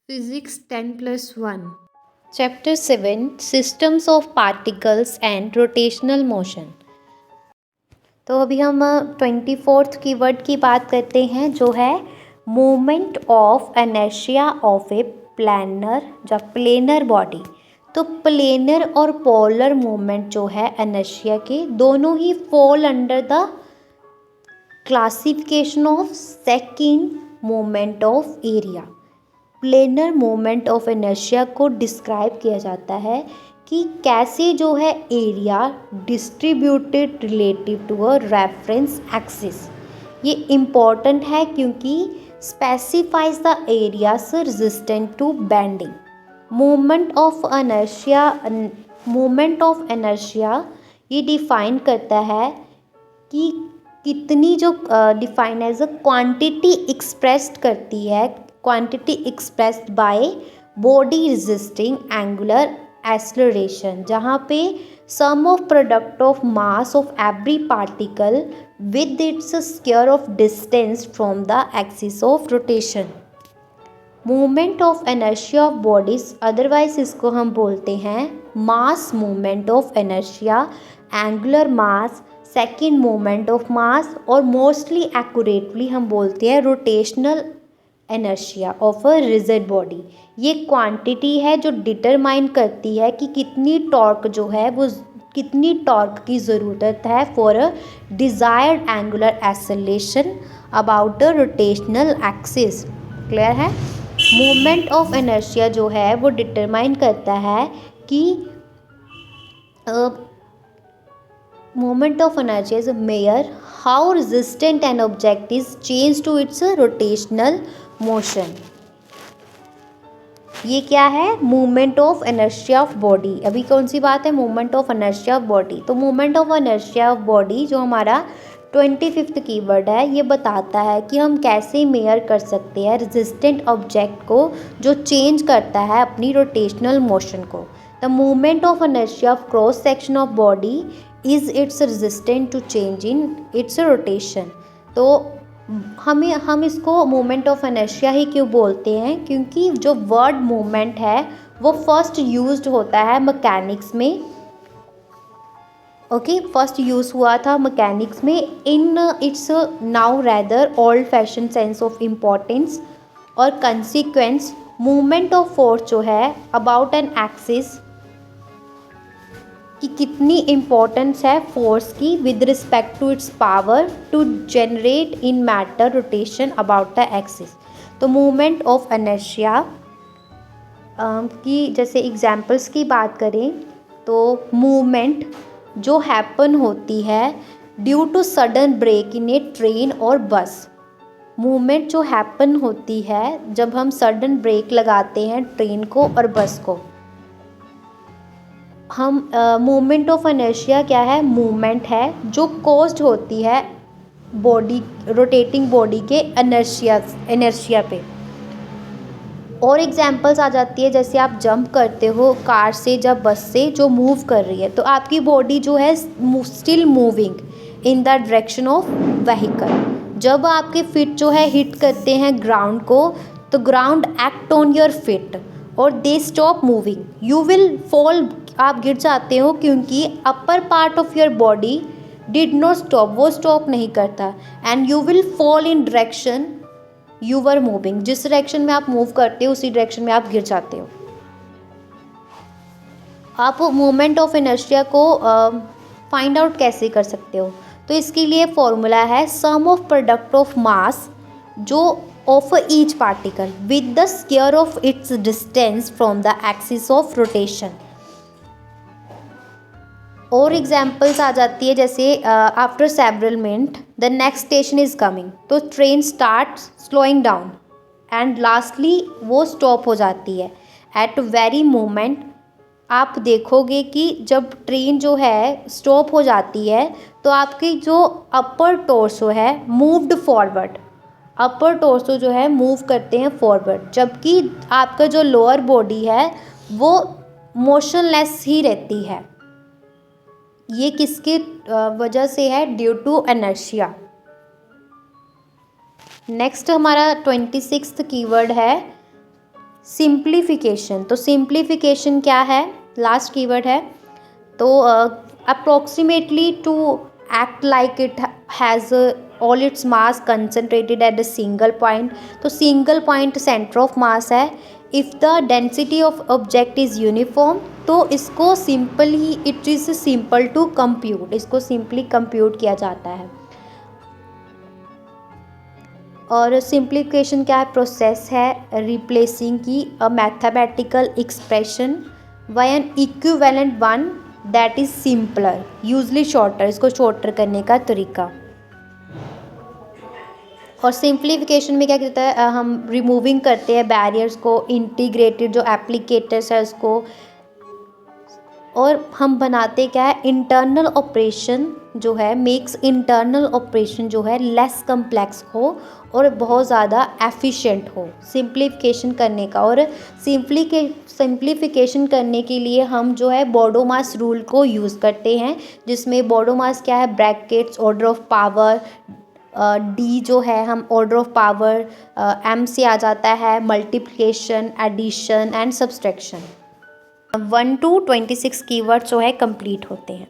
Physics 10+1 Chapter 7 Systems of Particles and Rotational Motion। तो अभी हम 24th कीवर्ड की बात करते हैं जो है moment of inertia of a planar body. तो प्लेनर और पोलर मोमेंट जो है इनर्शिया के दोनों ही fall under the classification of second moment of area. Planar moment of inertia को डिस्क्राइब किया जाता है कि कैसे जो है area distributed relative to a reference axis. ये इम्पॉर्टेंट है क्योंकि specifies the area's resistant to bending. Moment of inertia ये डिफाइन करता है कि कितनी जो define as a quantity expressed करती है, quantity expressed by body resisting angular acceleration, जहाँ पे sum of product of mass of every particle with its square of distance from the axis of rotation. Movement of inertia of bodies, otherwise इसको हम बोलते हैं mass movement of inertia, angular mass, second moment of mass, और mostly accurately हम बोलते हैं rotational inertia of a rigid body. ये quantity है जो डिटरमाइन करती है कि कितनी टॉर्क जो है वो कितनी टॉर्क की ज़रूरत है for a desired angular acceleration about the rotational axis. Clear है? मोमेंट ऑफ इनर्शिया जो है वो डिटरमाइन करता है कि moment of inertia is a measure how resistant an object is changed to its rotational motion। ये क्या है? Movement of inertia of body. अभी कौन सी बात है? Movement of inertia of body. तो movement of inertia of body जो हमारा 25th कीवर्ड है, ये बताता है कि हम कैसे मेयर कर सकते हैं रेजिस्टेंट ऑब्जेक्ट को जो चेंज करता है अपनी रोटेशनल मोशन को। The movement of inertia of cross section of body is its resistant to change in its rotation. तो हम इसको मोमेंट ऑफ इनर्शिया ही क्यों बोलते हैं? क्योंकि जो वर्ड मोमेंट है वो फर्स्ट यूज्ड होता है मैकेनिक्स में। ओके, फर्स्ट यूज़ हुआ था मैकेनिक्स में in its now rather old fashion sense of importance और कंसिक्वेंस। मूवमेंट ऑफ फोर्स जो है अबाउट एन एक्सिस कि कितनी इम्पोर्टेंस है फोर्स की with respect to its power to generate in matter rotation about the axis. तो movement of inertia की जैसे एग्जांपल्स की बात करें तो मूवमेंट जो हैपन होती है due to sudden break in a train और बस। मूवमेंट जो हैपन होती है जब हम सडन ब्रेक लगाते हैं ट्रेन को और बस को। हम मूवमेंट ऑफ इनर्शिया क्या है? मूवमेंट है जो कॉज्ड होती है बॉडी, रोटेटिंग बॉडी के इनर्शिया पे। और एग्जांपल्स आ जाती है जैसे आप जंप करते हो कार से या बस से जो मूव कर रही है, तो आपकी बॉडी जो है still moving in the direction of vehicle. जब आपके फीट जो है हिट करते हैं ग्राउंड को, तो ground act on your feet और they stop moving. You will fall, आप गिर जाते हो क्योंकि upper part of your body did not stop, वो स्टॉप नहीं करता। And you will fall in direction you were moving, जिस डायरेक्शन में आप मूव करते हो उसी डायरेक्शन में आप गिर जाते हो। आप मोमेंट ऑफ इनर्शिया को फाइंड आउट कैसे कर सकते हो? तो इसके लिए फॉर्मूला है sum of product of mass जो of each particle with the square of its distance from the axis of rotation. और एग्जाम्पल्स आ जाती है जैसे after several minute the next station is coming, तो train start slowing down and lastly वो stop हो जाती है एट वेरी मोमेंट। आप देखोगे कि जब ट्रेन जो है स्टॉप हो जाती है तो आपकी जो अपर टॉर्सो है मूव्ड फॉरवर्ड, अपर टॉर्सो जो है मूव करते हैं फॉरवर्ड, जबकि आपका जो लोअर बॉडी है वो मोशनलेस ही रहती है। ये किसके वजह से है? Due to inertia. नेक्स्ट हमारा 26th कीवर्ड है सिंप्लीफिकेशन, तो सिंप्लीफिकेशन क्या है, लास्ट कीवर्ड है। तो approximately to act like it has all its mass concentrated at the single point, तो single point centre of mass है। If the density of object is uniform, तो इसको simply it is simple to compute, इसको simply compute किया जाता है। और simplification क्या है, प्रोसेस है रिप्लेसिंग की a mathematical expression by N equivalent one that is simpler, usually shorter, इसको शॉर्टर करने का तरीका। और सिंप्लीफिकेशन में क्या कहता है, हम रिमूविंग करते हैं बैरियर्स को, इंटीग्रेटेड जो एप्लीकेटर्स है उसको, और हम बनाते क्या है, इंटरनल ऑपरेशन जो है, मेक्स इंटरनल ऑपरेशन जो है लेस कम्प्लेक्स हो और बहुत ज़्यादा एफिशिएंट हो सिंप्लीफिकेशन करने का। और सिंप्लीफिकेशन करने के लिए हम जो है बॉडोमास रूल को यूज़ करते हैं, जिसमें बॉडोमास क्या है, brackets, order of power, D जो है हम ऑर्डर ऑफ पावर, एम से आ जाता है multiplication, addition and subtraction. 1 to 26 keyword जो है कंप्लीट होते हैं।